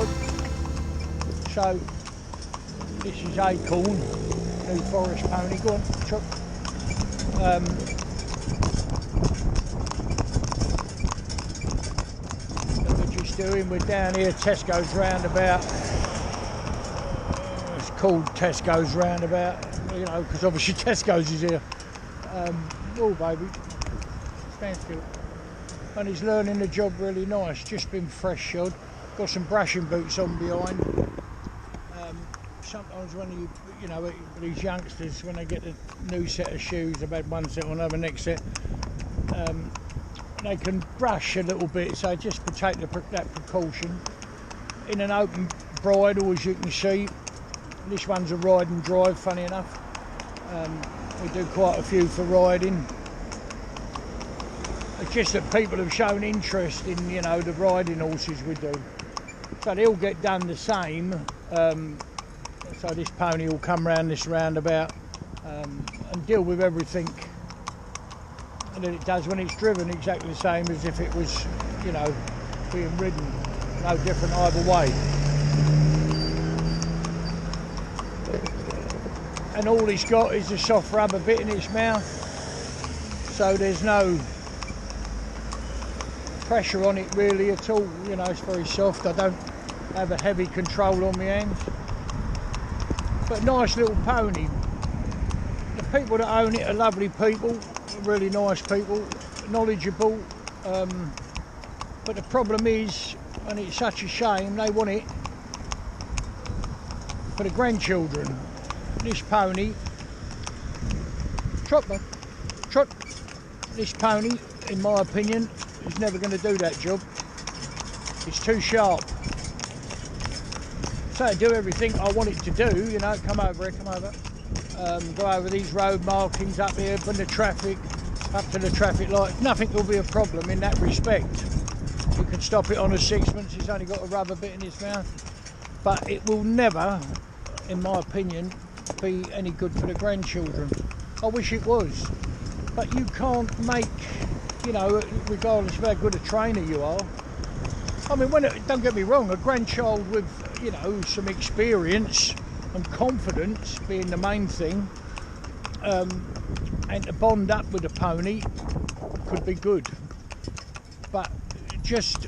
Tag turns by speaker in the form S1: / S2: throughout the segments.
S1: wood. So this is Acorn, New Forest pony. Go on, chop. What we're just doing, we're down here, Tesco's roundabout. It's called Tesco's roundabout, you know, because obviously Tesco's is here. Oh baby, stand still. And he's learning the job really nice. Just been fresh shod. Got some brushing boots on behind. Sometimes when you know, these youngsters, when they get the new set of shoes, they've had one set on, over next set, they can brush a little bit, so just to take that precaution. In an open bridle, as you can see, this one's a ride and drive, funny enough. We do quite a few for riding. It's just that people have shown interest in, you know, the riding horses we do. So they all get done the same. So this pony will come round this roundabout and deal with everything that it does when it's driven, exactly the same as if it was, you know, being ridden. No different either way. And all he's got is a soft rubber bit in its mouth, so there's no pressure on it really at all. You know, it's very soft. I don't have a heavy control on my hands. But nice little pony. The people that own it are lovely people, really nice people, knowledgeable. But the problem is, and it's such a shame, they want it for the grandchildren. This pony, trot, this pony, in my opinion, is never going to do that job. It's too sharp. So do everything I want it to do, you know, come over here, come over. Go over these road markings up here, put the traffic, up to the traffic light. Nothing will be a problem in that respect. You can stop it on a sixpence, it's only got a rubber bit in its mouth. But it will never, in my opinion, be any good for the grandchildren. I wish it was. But you can't make, you know, regardless of how good a trainer you are. I mean, don't get me wrong, a grandchild with, you know, some experience and confidence being the main thing, and to bond up with a pony could be good. But just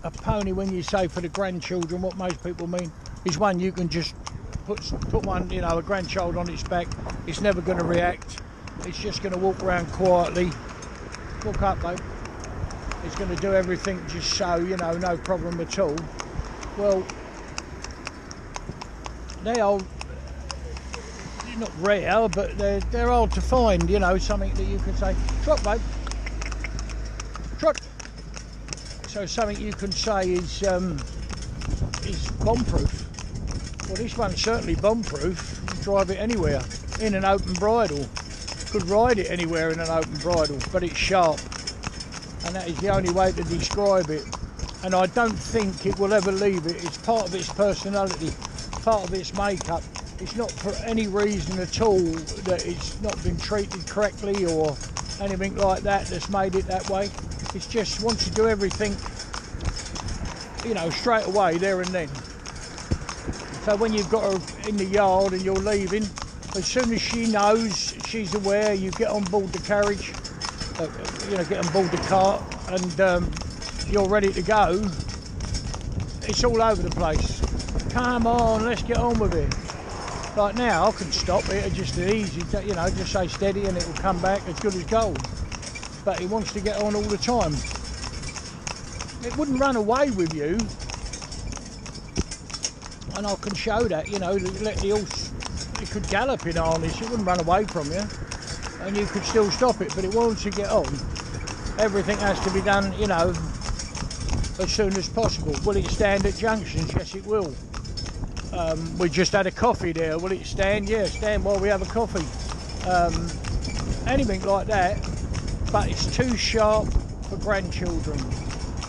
S1: a pony, when you say for the grandchildren, what most people mean is one you can just put one, you know, a grandchild on its back. It's never going to react. It's just going to walk around quietly. Walk up, babe. It's going to do everything just so, you know, no problem at all. Well, they are not rare, but they're hard to find, you know, something that you can say, trot, babe, trot. So something you can say is bomb-proof. Well, this one's certainly bomb-proof. You can drive it anywhere in an open bridle. Could ride it anywhere in an open bridle, but it's sharp. And that is the only way to describe it. And I don't think it will ever leave it. It's part of its personality, part of its makeup. It's not for any reason at all that it's not been treated correctly or anything like that that's made it that way. It just wants to do everything, you know, straight away, there and then. So when you've got her in the yard and you're leaving, as soon as she knows, she's aware, you get on board the carriage, you know, get on board the cart, and you're ready to go. It's all over the place. Come on, let's get on with it. Like now, I can stop it, it's just easy, you know, just say steady and it will come back as good as gold. But he wants to get on all the time. It wouldn't run away with you, and I can show that, you know, let the horse, it could gallop in harness, it wouldn't run away from you, and you could still stop it, but it wants to get on. Everything has to be done, you know, as soon as possible. Will it stand at junctions? Yes, it will. We just had a coffee there. Will it stand? Yeah, stand while we have a coffee. Anything like that, but it's too sharp for grandchildren.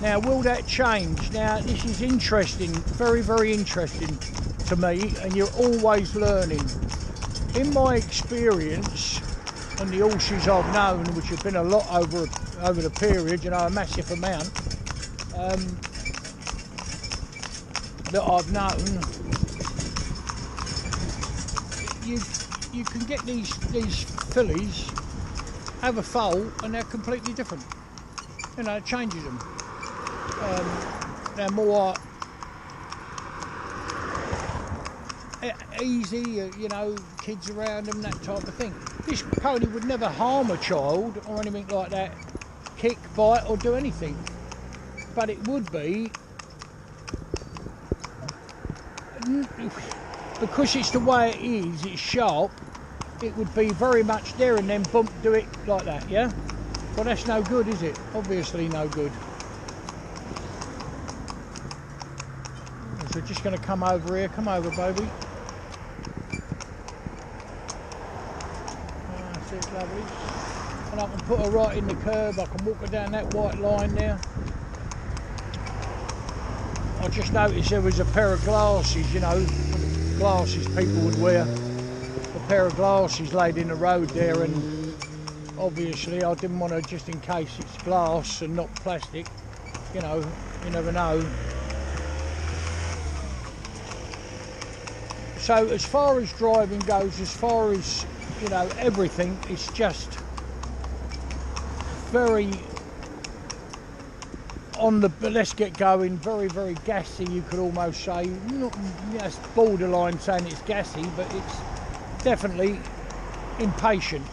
S1: Now, will that change? Now, this is interesting, very, very interesting to me, and you're always learning. In my experience, and the horses I've known, which have been a lot over the period, you know, a massive amount, that I've known, you can get these fillies have a foal and they're completely different. You know, it changes them. They're more easy, you know, kids around them, that type of thing. This pony would never harm a child or anything like that, kick, bite or do anything. But it would be, because it's the way it is, it's sharp, it would be very much there and then bump, do it like that, yeah? Well, that's no good, is it? Obviously no good. So just going to come over here. Come over, baby. That's it, lovely. And I can put her right in the curb. I can walk her down that white line there. I just noticed there was a pair of glasses, you know, glasses people would wear. A pair of glasses laid in the road there, and obviously I didn't want to, just in case it's glass and not plastic, you know, you never know. So as far as driving goes, as far as, you know, everything, it's just very on the let's get going, very, very gassy, you could almost say. Not, you know, it's borderline saying it's gassy, but it's definitely impatient.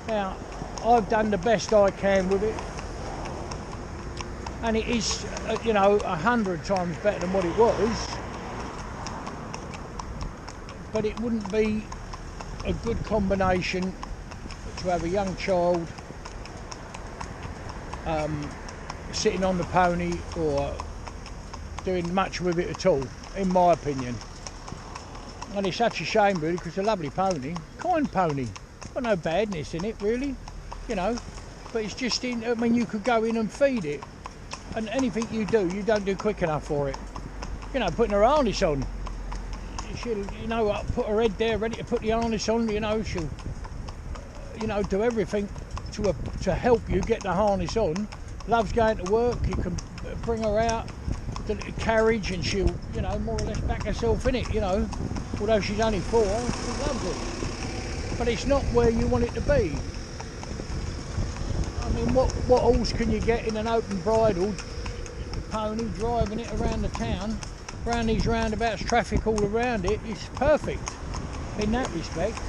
S1: Now, I've done the best I can with it, and it is, you know, 100 times better than what it was. But it wouldn't be a good combination to have a young child sitting on the pony or doing much with it at all, in my opinion. And it's such a shame, really, because it's a lovely pony, kind pony, got no badness in it, really, you know. But it's just in, I mean, you could go in and feed it, and anything you do, you don't do quick enough for it. You know, putting her harness on. She'll, you know, put her head there ready to put the harness on, you know, she'll, you know, do everything to help you get the harness on. Loves going to work, you can bring her out, the carriage, and she'll, you know, more or less back herself in it, you know. Although she's only 4, she loves it. But it's not where you want it to be. I mean, what horse can you get in an open bridle pony driving it around the town? Around these roundabouts, traffic all around it, it's perfect in that respect.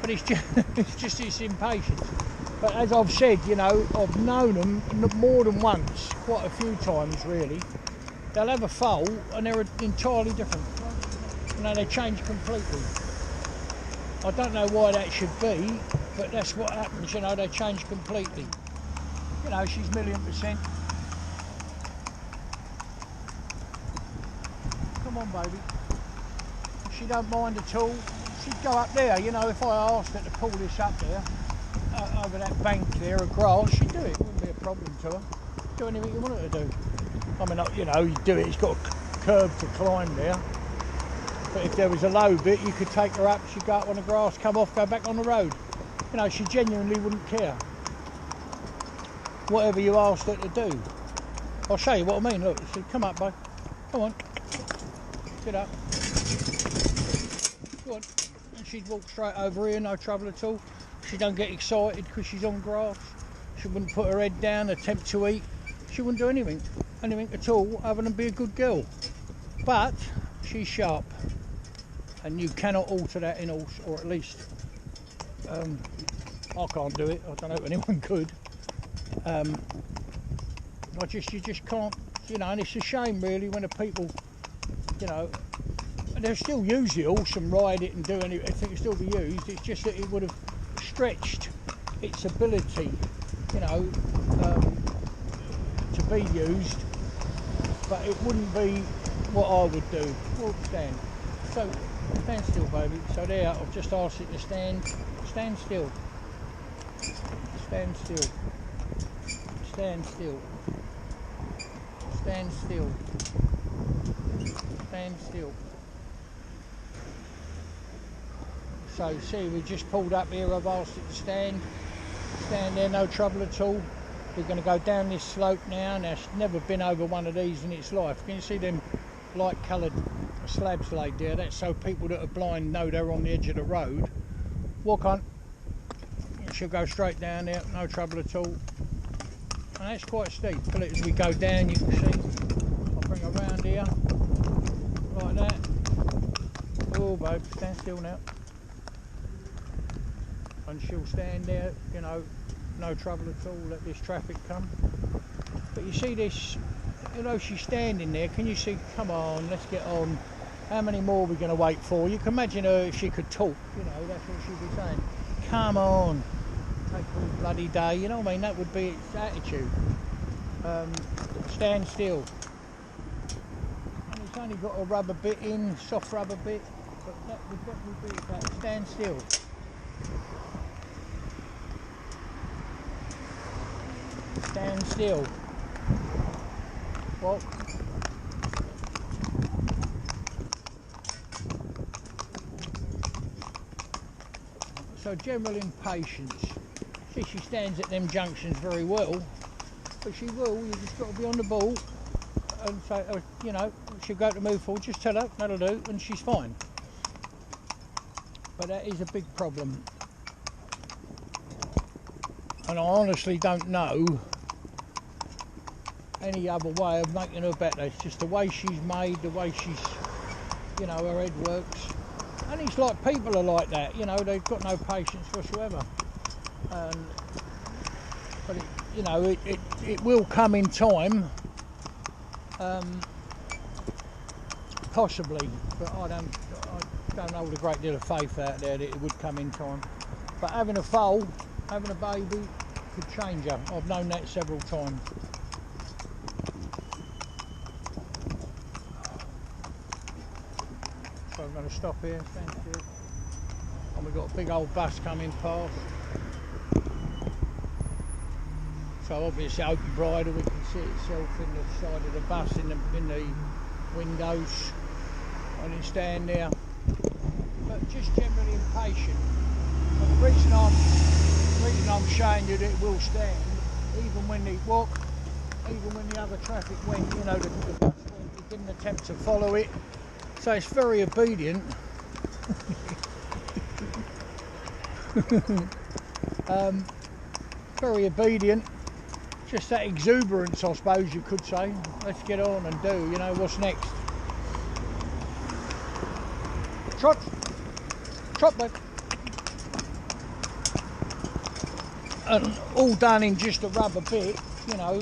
S1: But it's just it's impatience. But as I've said, you know, I've known them more than once, quite a few times really. They'll have a foal and they're entirely different. You know, they change completely. I don't know why that should be, but that's what happens, you know, they change completely. You know, she's 1,000,000%. Come on, baby. She don't mind at all. She'd go up there, you know, if I asked her to pull this up there, over that bank there of grass, she'd do it. It wouldn't be a problem to her. Do anything you want her to do. I mean, you know, you do it, it's got a curb to climb there. But if there was a low bit, you could take her up, she'd go up on the grass, come off, go back on the road. You know, she genuinely wouldn't care. Whatever you asked her to do. I'll show you what I mean, look, she said, come up, babe. Come on. Get up. Go on. And she'd walk straight over here, no trouble at all. She don't get excited because she's on grass. She wouldn't put her head down, attempt to eat. She wouldn't do anything at all, other than be a good girl. But she's sharp, and you cannot alter that in horse, or at least I can't do it. I don't know if anyone could. You just can't, you know. And it's a shame, really, when the people, you know, they'll still use the horse and ride it and do anything. I think it'll still be used. It's just that it would have stretched its ability, you know, to be used, but it wouldn't be what I would do. Walk, stand. So, stand still, baby. So there, I've just asked it to stand. Stand still. Stand still. Stand still. Stand still. Stand still. So see, we just pulled up here, I've asked it to stand there, no trouble at all. We're going to go down this slope now, and it's never been over one of these in its life. Can you see them light coloured slabs laid there. That's so people that are blind know they're on the edge of the road. Walk on. She'll go straight down there, no trouble at all. And that's quite steep. As we go down, you can see. I'll bring her round here, like that. Oh, babe, stand still now. And she'll stand there, you know, no trouble at all. Let this traffic come. But you see this, you know, she's standing there. Can you see? Come on, let's get on. How many more are we going to wait for? You can imagine her if she could talk. You know, that's what she'd be saying. Come on. Take all bloody day, you know what I mean? That would be its attitude. Stand still. And it's only got a rubber bit in, soft rubber bit, but that would definitely be that. Stand still. Stand still. Walk. So general impatience. See, she stands at them junctions very well, but she will. You just got to be on the ball and say, you know, she'll go to move forward. Just tell her that'll do, and she's fine. But that is a big problem, and I honestly don't know any other way of making her better. It's just the way she's made, the way she's, you know, her head works. And it's like people are like that, you know, they've got no patience whatsoever. But it, you know, it will come in time, possibly. But I don't hold a great deal of faith out there that it would come in time. But having a foal, having a baby, could change her. I've known that several times. So I'm going to stop here, stand still. And we've got a big old bus coming past. So obviously open bridle, we can see itself in the side of the bus, in the windows, and it stand there. But just generally impatient. But the reason I'm showing you that it will stand, even when they walk, even when the other traffic went, you know, the bus went, it didn't attempt to follow it. So it's very obedient. Very obedient. Just that exuberance, I suppose you could say. Let's get on and do, you know, what's next. Trot! Trot back. And all done in just a rubber bit, you know,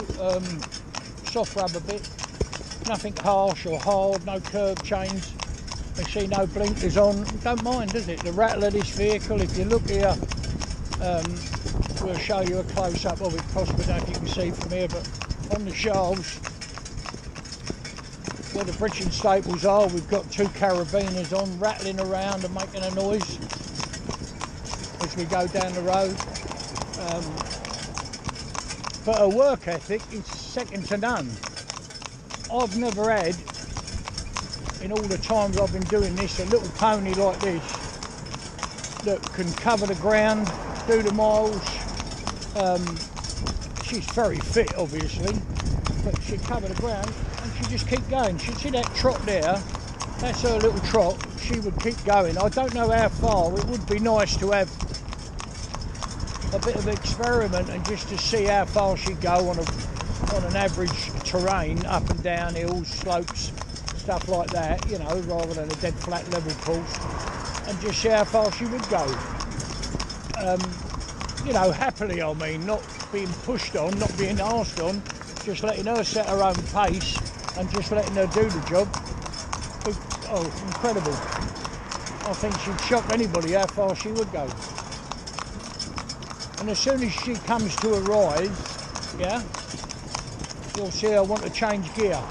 S1: soft rubber bit. Nothing harsh or hard, no curb chains. You see no blinkers on. Don't mind, does it? The rattle of this vehicle, if you look here, we'll show you a close-up of it, possibly, I don't know if you can see from here, but on the shelves where the breeching staples are, we've got two carabiners on, rattling around and making a noise as we go down the road. But her work ethic is second to none. I've never had, in all the times I've been doing this, a little pony like this that can cover the ground, do the miles. She's very fit, obviously, but she'd cover the ground and she'd just keep going. She'd see that trot there, that's her little trot. She would keep going. I don't know how far. It would be nice to have a bit of experiment and just to see how far she'd go on an average terrain, up and down hills, slopes, stuff like that, you know, rather than a dead flat level course, and just see how far she would go. You know, happily, I mean, not being pushed on, not being asked on, just letting her set her own pace and just letting her do the job. Oh, incredible. I think she'd shock anybody how far she would go. And as soon as she comes to a rise, yeah, you'll see her want to change gear.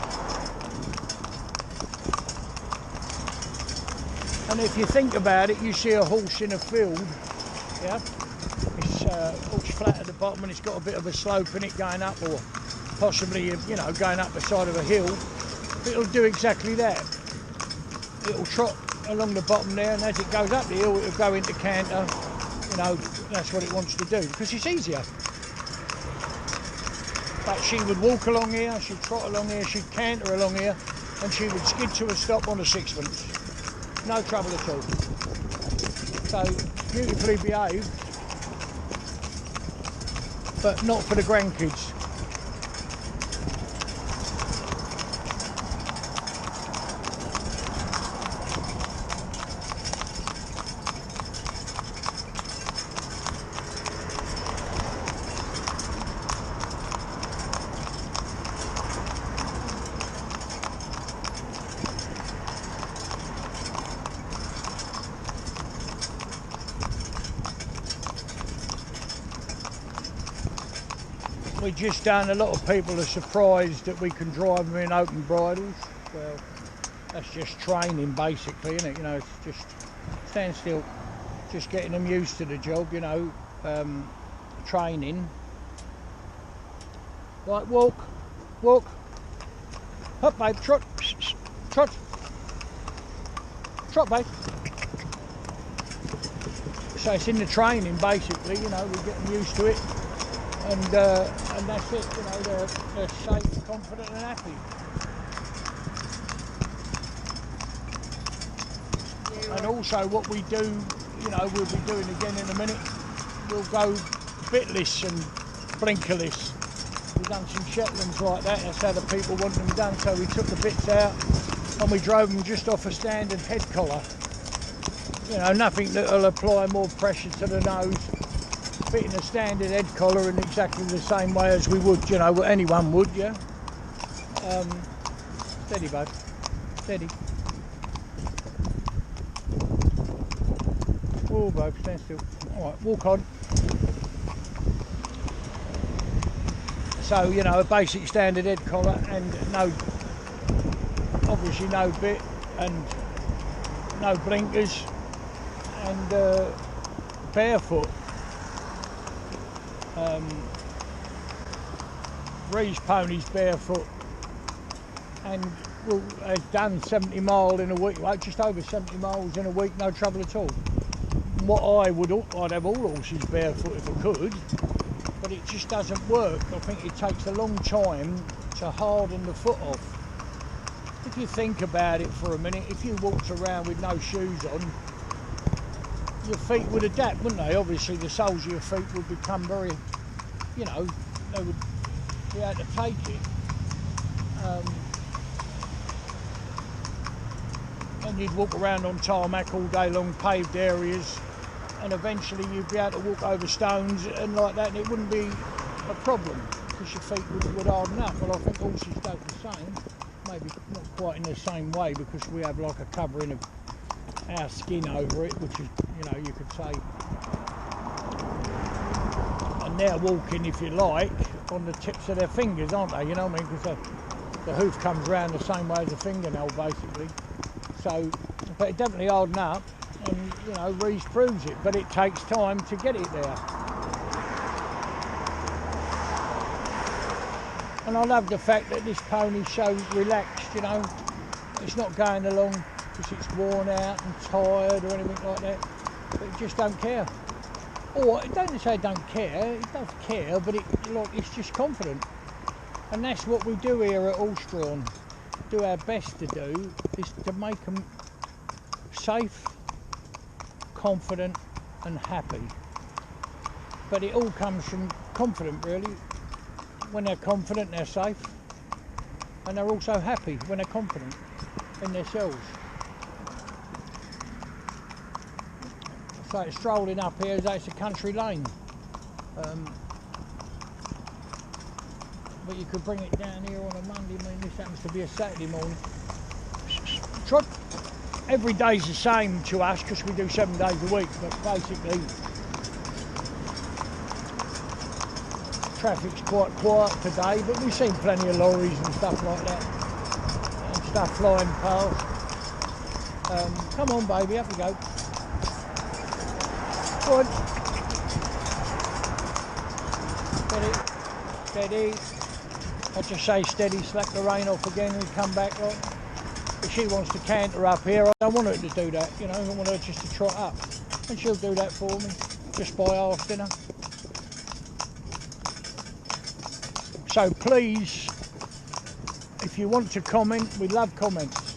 S1: And if you think about it, you see a horse in a field, yeah, it's flat at the bottom and it's got a bit of a slope in it going up, or possibly, you know, going up the side of a hill. It'll do exactly that. It'll trot along the bottom there, and as it goes up the hill, it'll go into canter. You know, that's what it wants to do because it's easier. But she would walk along here, she'd trot along here, she'd canter along here, and she would skid to a stop on a sixpence. No trouble at all. So, beautifully behaved, but not for the grandkids. We just done, a lot of people are surprised that we can drive them in open bridles. Well, that's just training basically, isn't it? You know, it's just stand still, just getting them used to the job, you know, training. Right, walk, up babe, trot, trot, babe. So it's in the training basically, you know, we get them used to it. And that's it, you know, they're safe, confident and happy. And also what we do, you know, we'll be doing again in a minute, we'll go bitless and blinkerless. We've done some Shetlands like that, that's how the people want them done. So we took the bits out and we drove them just off a standard head collar. You know, nothing that'll apply more pressure to the nose. Fitting a standard head collar in exactly the same way as we would, you know, what anyone would, yeah. Steady, bud. Steady. Whoa, babe, stand still. All right, walk on. So, you know, a basic standard head collar and obviously no bit and no blinkers and barefoot. Ree's pony's barefoot, and they've done 70 miles in a week, like just over 70 miles in a week, no trouble at all. I'd have all horses barefoot if I could, but it just doesn't work. I think it takes a long time to harden the foot off. If you think about it for a minute, if you walked around with no shoes on, your feet would adapt, wouldn't they? Obviously the soles of your feet would become very, you know, they would be able to take it. And you'd walk around on tarmac all day long, paved areas, and eventually you'd be able to walk over stones and like that, and it wouldn't be a problem because your feet would harden up. Well, I think horses do the same, maybe not quite in the same way because we have like a covering of our skin over it, which is, you know, you could say, and they're walking, if you like, on the tips of their fingers, aren't they? You know what I mean? Because the hoof comes around the same way as a fingernail, basically. So, but it definitely hardened up, and you know, Reese proves it. But it takes time to get it there. And I love the fact that this pony's so relaxed. You know, it's not going along because it's worn out and tired or anything like that, but it just don't care. Or it don't say it don't care, it does care, but it's just confident. And that's what we do here at Horse-Drawn. Do our best to do is to make them safe, confident and happy. But it all comes from confident, really. When they're confident, they're safe, and they're also happy when they're confident in themselves. So it's strolling up here as though it's a country lane, but you could bring it down here on a Monday. I mean, this happens to be a Saturday morning. Trot. Every day's the same to us because we do 7 days a week, but basically traffic's quite quiet today, but we've seen plenty of lorries and stuff like that and stuff flying past. Come on baby, up we go. Good. Steady, steady. I just say steady, slack the rein off again and come back like. If she wants to canter up here, I don't want her to do that, you know, I want her just to trot up. And she'll do that for me, just by half dinner. So please, if you want to comment, we love comments.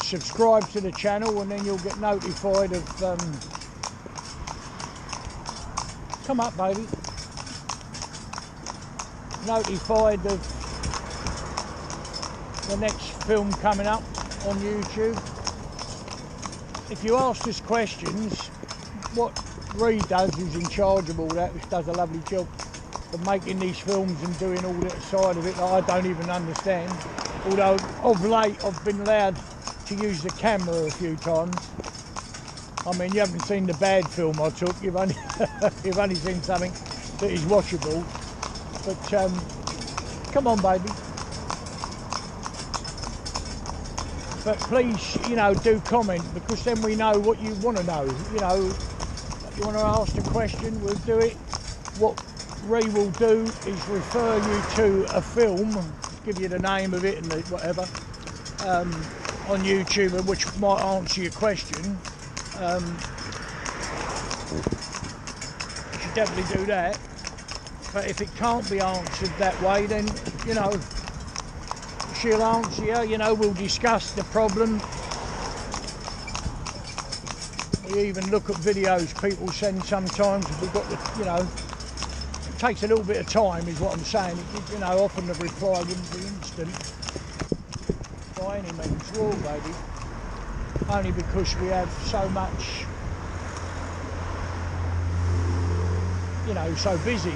S1: Subscribe to the channel and then you'll get notified of come up baby, notified of the next film coming up on YouTube. If you ask us questions, what Ree does, who's in charge of all that, which does a lovely job of making these films and doing all that side of it that I don't even understand, although of late I've been allowed to use the camera a few times. I mean, you haven't seen the bad film I took, you've only, you've only seen something that is watchable. But come on baby. But please, you know, do comment, because then we know what you want to know. You know, if you want to ask a question, we'll do it. What Ree will do is refer you to a film, give you the name of it and the whatever, on YouTube, which might answer your question. You should definitely do that. But if it can't be answered that way, then, you know, she'll answer you. You know, we'll discuss the problem. We even look at videos people send sometimes. We've got the, you know, it takes a little bit of time is what I'm saying. You know, often the reply wouldn't be instant by any means, raw baby. Only because we have so much, you know, so busy.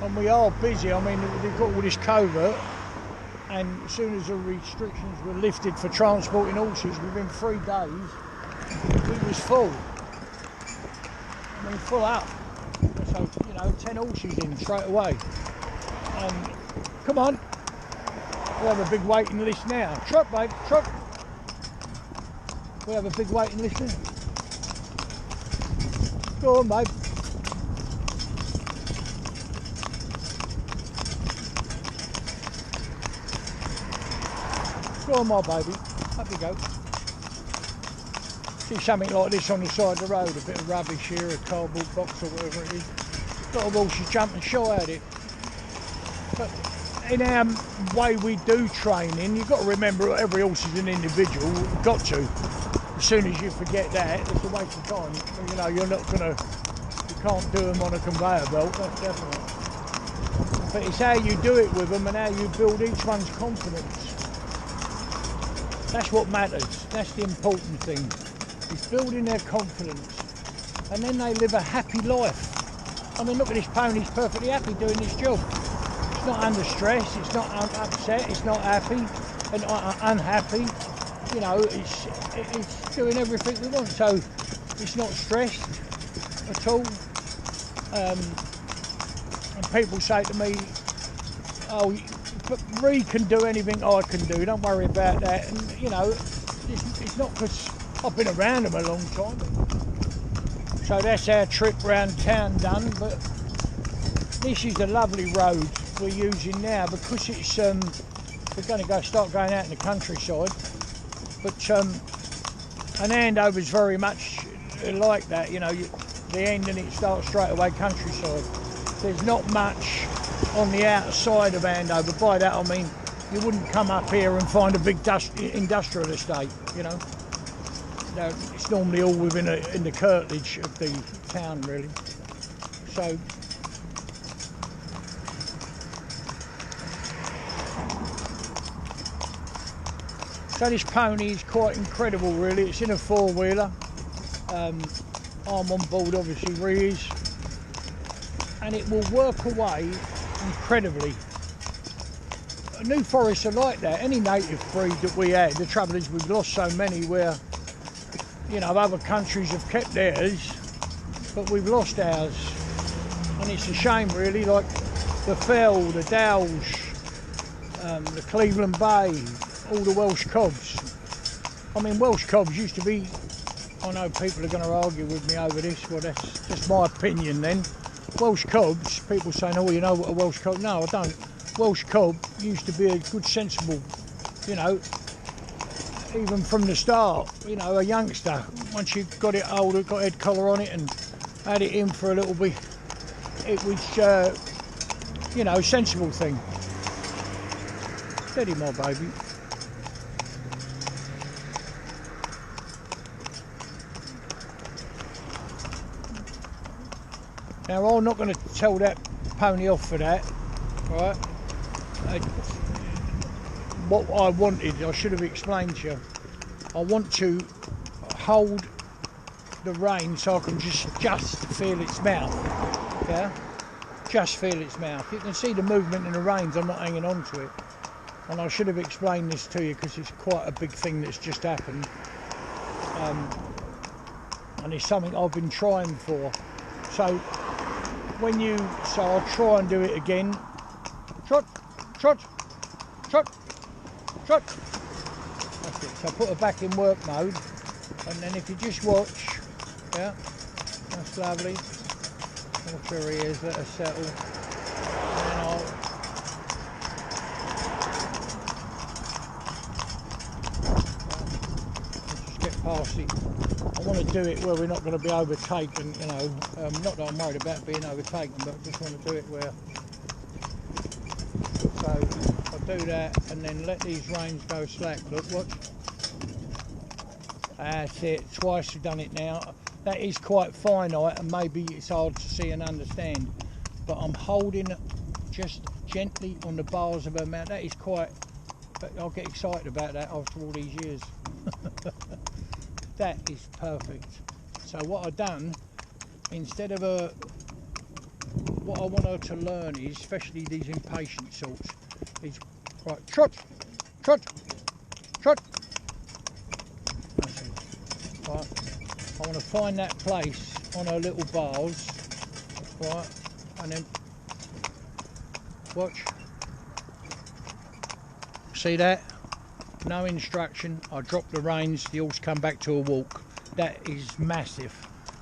S1: And we are busy. I mean, we've got all this covert, and as soon as the restrictions were lifted for transporting horses, within 3 days, we was full. I mean, full up. So, you know, 10 horses in straight away. Come on. We have a big waiting list now. Truck, babe, truck. We have a big waiting list now. Go on, babe. Go on, my baby. Up you go. See something like this on the side of the road, a bit of rubbish here, a cardboard box or whatever it is. A lot of horses jump and shy at it. But in our way we do training, you've got to remember every horse is an individual. You've got to. As soon as you forget that, it's a waste of time. You know, you're not going to, you can't do them on a conveyor belt, that's definitely. But it's how you do it with them and how you build each one's confidence. That's what matters. That's the important thing. Is building their confidence. And then they live a happy life. I mean, look at this pony, he's perfectly happy doing this job. It's not under stress, it's not upset, it's not happy and unhappy. You know, it's doing everything we want, so it's not stressed at all. And people say to me, oh, but Ree can do anything I can do, don't worry about that. And, you know, it's not because I've been around them a long time. So that's our trip round town done, but this is a lovely road we're using now because it's, we're going to start going out in the countryside. But an Andover's very much like that, you know, the end and it starts straight away countryside. There's not much on the outside of Andover. By that I mean you wouldn't come up here and find a big industrial estate, you know. No, it's normally all within in the curtilage of the town really. So this pony is quite incredible really. It's in a four-wheeler. I'm on board obviously, Ree is. And it will work away incredibly. New forests are like that. Any native breed that we had, the trouble is we've lost so many where, you know, other countries have kept theirs, but we've lost ours. And it's a shame really, like the Fell, the Dowls, the Cleveland Bay, all the Welsh cobs. I mean, Welsh cobs used to be, I know people are going to argue with me over this, well that's just my opinion then. Welsh cobs, people saying, oh, you know what a Welsh cob, no I don't. Welsh cob used to be a good sensible, you know, even from the start, you know, a youngster, once you got it older, got head collar on it and had it in for a little bit, it was, you know, a sensible thing. Steady, my baby. Now I'm not going to tell that pony off for that, right? What I wanted, I should have explained to you. I want to hold the rein so I can just feel its mouth, yeah? Just feel its mouth. You can see the movement in the reins, I'm not hanging on to it. And I should have explained this to you because it's quite a big thing that's just happened. And it's something I've been trying for. So I'll try and do it again. Trot, trot, trot, trot. That's it. So I put her back in work mode, and then if you just watch, yeah, that's lovely. Watch her ears, let her settle. And then I'll just get past it. I want to do it where we're not going to be overtaken, you know. Not that I'm worried about being overtaken, but I just want to do it where. So I'll do that and then let these reins go slack. Look, watch. That's it. Twice we've done it now. That is quite finite and maybe it's hard to see and understand. But I'm holding just gently on the bars of her mouth. That is quite. But I'll get excited about that after all these years. That is perfect. So what I've done, instead of what I want her to learn is, especially these impatient sorts, is right, trot, trot, trot. That's it. Right. I want to find that place on her little bars, right, and then watch. See that? No instruction. I drop the reins, the horse come back to a walk. That is massive.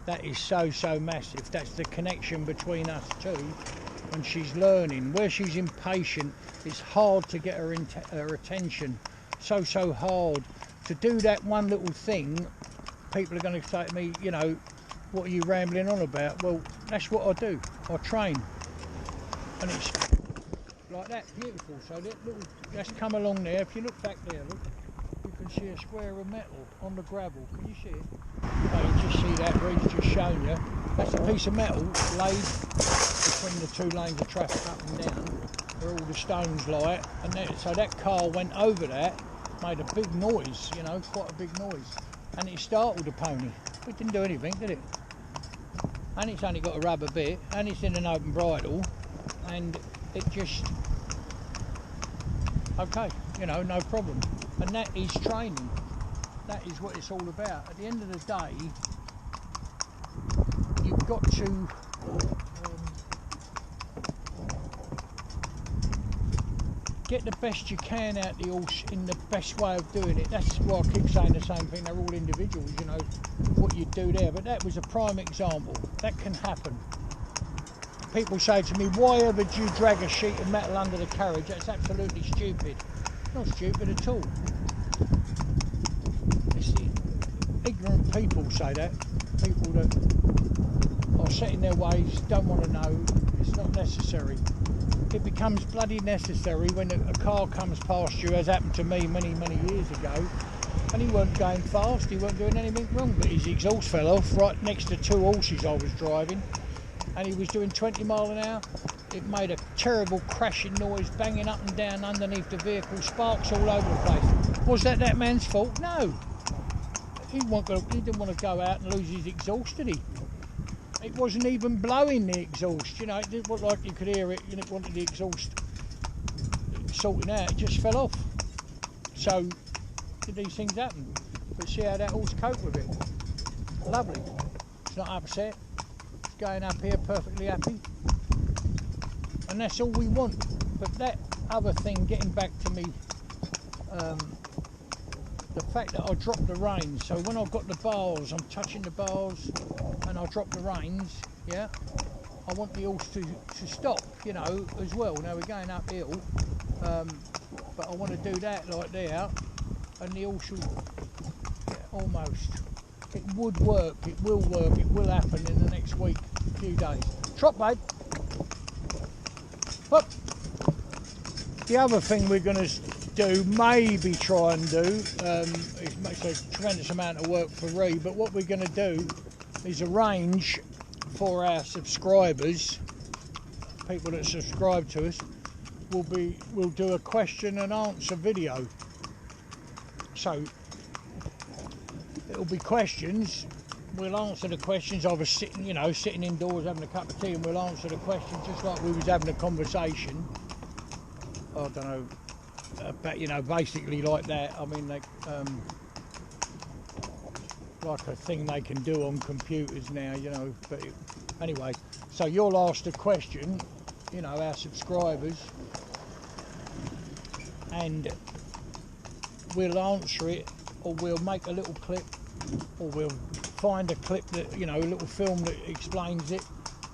S1: That is so massive. That's the connection between us two when she's learning. Where she's impatient, it's hard to get her attention. So hard. To do that one little thing, people are going to say to me, you know, what are you rambling on about? Well, that's what I do. I train. And it's like that, beautiful. So that little, let's come along there. If you look back there, look, you can see a square of metal on the gravel. Can you see it? Oh, you just see that, Reed's just shown you. That's a piece of metal laid between the two lanes of traffic up and down, where all the stones lie. And so that car went over that, made a big noise, you know, quite a big noise. And it startled the pony. It didn't do anything, did it? And it's only got a rubber bit, and it's in an open bridle, and it just, okay, you know, no problem. And that is training. That is what it's all about. At the end of the day, you've got to get the best you can out the horse in the best way of doing it. That's why I keep saying the same thing. They're all individuals, you know, what you do there. But that was a prime example. That can happen. People say to me, why ever do you drag a sheet of metal under the carriage? That's absolutely stupid. Not stupid at all. It's the ignorant people say that. People that are set in their ways, don't want to know. It's not necessary. It becomes bloody necessary when a car comes past you, as happened to me many years ago, and he weren't going fast, he weren't doing anything wrong, but his exhaust fell off right next to two horses I was driving, and he was doing 20 mile an hour. It made a terrible crashing noise, banging up and down underneath the vehicle, sparks all over the place. Was that man's fault? No. He didn't want to go out and lose his exhaust, did he? It wasn't even blowing the exhaust, you know, it didn't look like you could hear it, and it wanted the exhaust sorting out, it just fell off. So, these things happen, but see how that horse coped with it. Lovely. It's not upset, it's going up here perfectly happy, and that's all we want. But that other thing, getting back to me, the fact that I dropped the reins, so when I've got the bars, I'm touching the bars and I drop the reins, yeah, I want the horse to stop, you know, as well. Now we're going uphill, but I want to do that like there, and the horse will, yeah, almost, it would work, it will happen in the next week, few days. Trot, babe. Up. The other thing we're going to do, maybe try and do, it makes a tremendous amount of work for Ree, but what we're going to do is arrange for our subscribers, people that subscribe to us, we'll do a question and answer video. So it'll be questions. We'll answer the questions. I was sitting indoors having a cup of tea, and we'll answer the questions just like we was having a conversation. I don't know, but basically like that. I mean, like a thing they can do on computers now, But anyway, so you'll ask the question, our subscribers, and we'll answer it, or we'll make a little clip, or we'll find a clip that, a little film that explains it.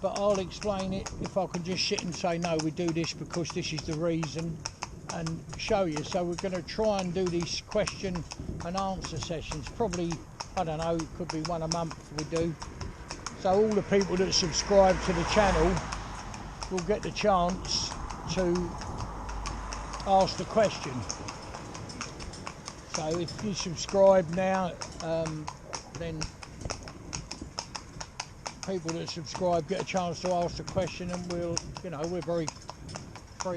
S1: But I'll explain it if I can just sit and say, no, we do this because this is the reason, and show you. So we're going to try and do these question and answer sessions. Probably, I don't know, it could be one a month we do. So all the people that subscribe to the channel will get the chance to ask the question. So if you subscribe now, then people that subscribe get a chance to ask the question, and we're very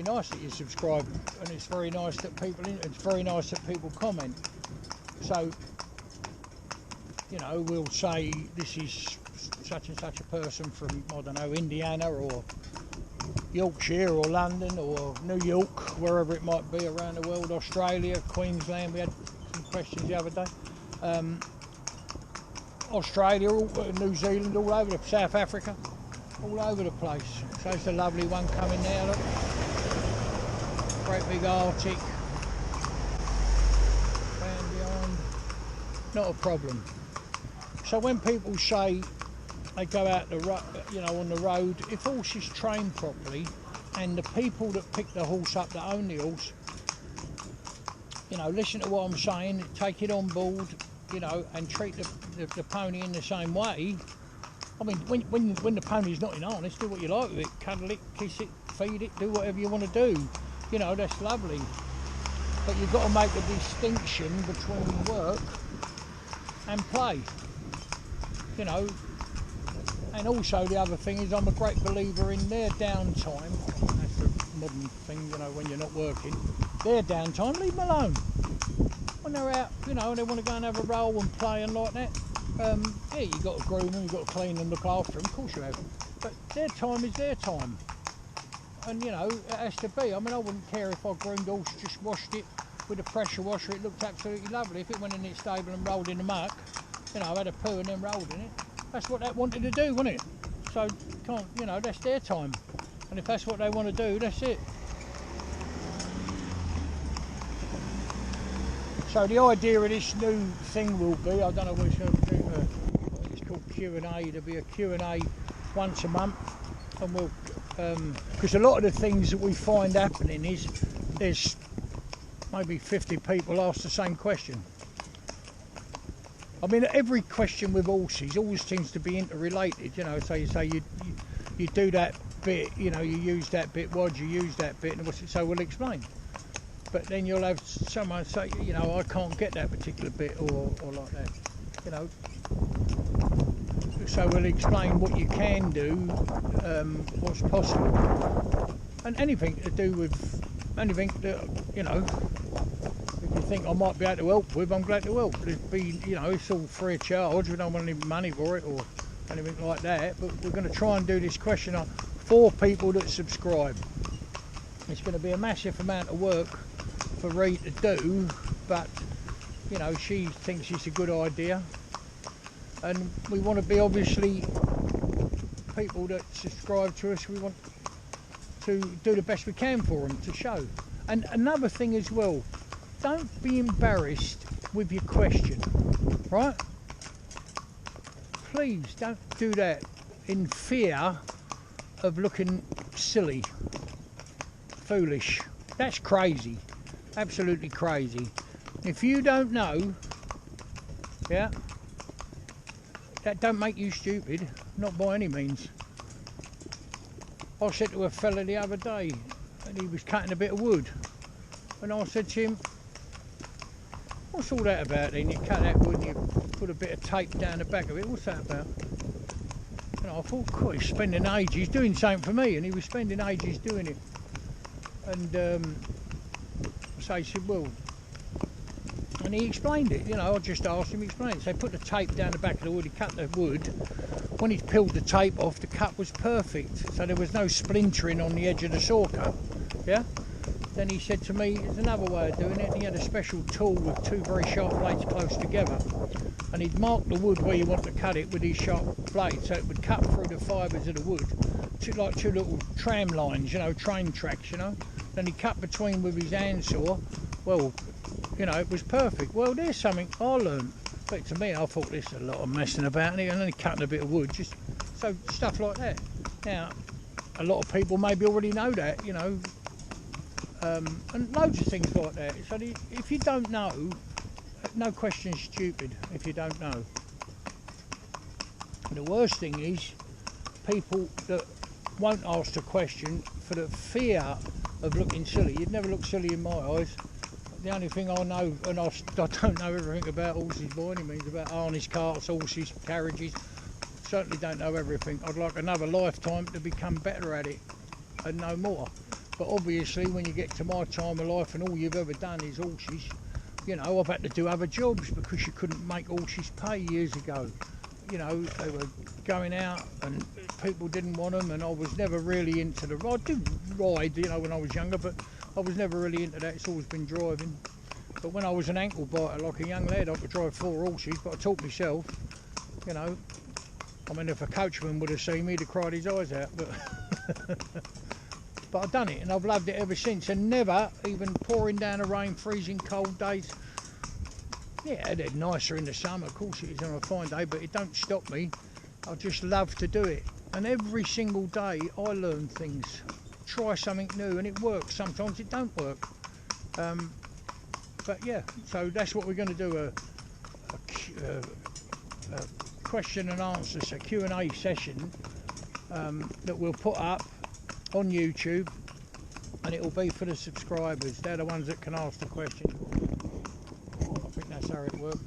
S1: nice that you subscribe, and it's very nice that people comment. So we'll say this is such and such a person from, I don't know, Indiana or Yorkshire or London or New York, wherever it might be around the world, Australia, Queensland. We had some questions the other day. Australia, New Zealand, all over, South Africa, all over the place. So it's a lovely one coming now, look. Great big Arctic. Down behind. Not a problem. So when people say they go out on the road, if horse is trained properly, and the people that pick the horse up, that own the horse, listen to what I'm saying, take it on board, and treat the pony in the same way. I mean, when the pony's not in harness, do what you like with it, cuddle it, kiss it, feed it, do whatever you want to do. That's lovely. But you've got to make a distinction between work and play. And also the other thing is, I'm a great believer in their downtime. That's the modern thing, when you're not working. Their downtime, leave them alone. When they're out, and they want to go and have a roll and play and like that, yeah, you've got to groom them, you've got to clean them, look after them, of course you have. But their time is their time. And, it has to be. I mean, I wouldn't care if I groomed the horse, just washed it with a pressure washer, it looked absolutely lovely. If it went in its stable and rolled in the muck, had a poo and then rolled in it, that's what they wanted to do, wasn't it? So, that's their time. And if that's what they want to do, that's it. So the idea of this new thing will be, I don't know what it's going to do, it's called Q&A. There'll be a Q&A once a month, and we'll, because a lot of the things that we find happening is there's maybe 50 people ask the same question. I mean, every question with horses always seems to be interrelated, so you say you do that bit, you use that bit, why do you use that bit, and so we'll explain. But then you'll have someone say, I can't get that particular bit, or like that, So we'll explain what you can do, what's possible, and anything to do with anything that, if you think I might be able to help with, I'm glad to help. It'd be, it's all free of charge. We don't want any money for it or anything like that. But we're going to try and do this question for people that subscribe. It's going to be a massive amount of work for Ree to do, but she thinks it's a good idea, and we want to be, obviously, people that subscribe to us, we want to do the best we can for them, to show. And another thing as well, don't be embarrassed with your question, right? Please don't do that in fear of looking silly, foolish. That's crazy, absolutely crazy. If you don't know, yeah, that don't make you stupid, not by any means. I said to a fella the other day, and he was cutting a bit of wood, And I said to him, what's all that about then? You cut that wood and you put a bit of tape down the back of it, what's that about? And I thought, God, he's spending ages doing something for me, and he was spending ages doing it. And so he said, well, and he explained it, you know, I just asked him to explain it. So he put the tape down the back of the wood, he cut the wood. When he peeled the tape off, the cut was perfect, so there was no splintering on the edge of the saw cut, yeah? Then he said to me, there's another way of doing it, and he had a special tool with two very sharp blades close together, and he'd mark the wood where you want to cut it with these sharp blades, so it would cut through the fibres of the wood, like two little tram lines, you know, train tracks, you know. Then he cut between with his handsaw. Well, you know, it was perfect. Well, there's something I learned. But to me, I thought this is a lot of messing about, and only cutting a bit of wood, just so stuff like that. Now, a lot of people maybe already know that, you know, and loads of things like that. So if you don't know, no question's stupid if you don't know. And the worst thing is people that won't ask the question for the fear of looking silly. You'd never look silly in my eyes. The only thing I know, and I don't know everything about horses by any means, about harness carts, horses, carriages. Certainly don't know everything. I'd like another lifetime to become better at it and know more. But obviously when you get to my time of life and all you've ever done is horses, you know, I've had to do other jobs because you couldn't make horses pay years ago. You know, they were going out and people didn't want them, and I was never really into the ride. I did ride, you know, when I was younger, but I was never really into that. It's always been driving. But when I was an ankle biter, like a young lad, I could drive 4 horses, but I taught myself, you know. I mean, if a coachman would have seen me, he'd have cried his eyes out, but but I've done it, and I've loved it ever since, and never, even pouring down the rain, freezing cold days. Yeah, it's nicer in the summer, of course it is on a fine day, but it don't stop me. I just love to do it. And every single day I learn things, try something new, and it works. Sometimes it don't work. But yeah, so that's what we're going to do, a question and answer, a Q&A session that we'll put up on YouTube, and it will be for the subscribers. They're the ones that can ask the question. I think that's how it works.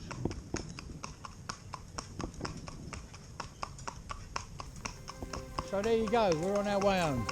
S1: So there you go, we're on our way home.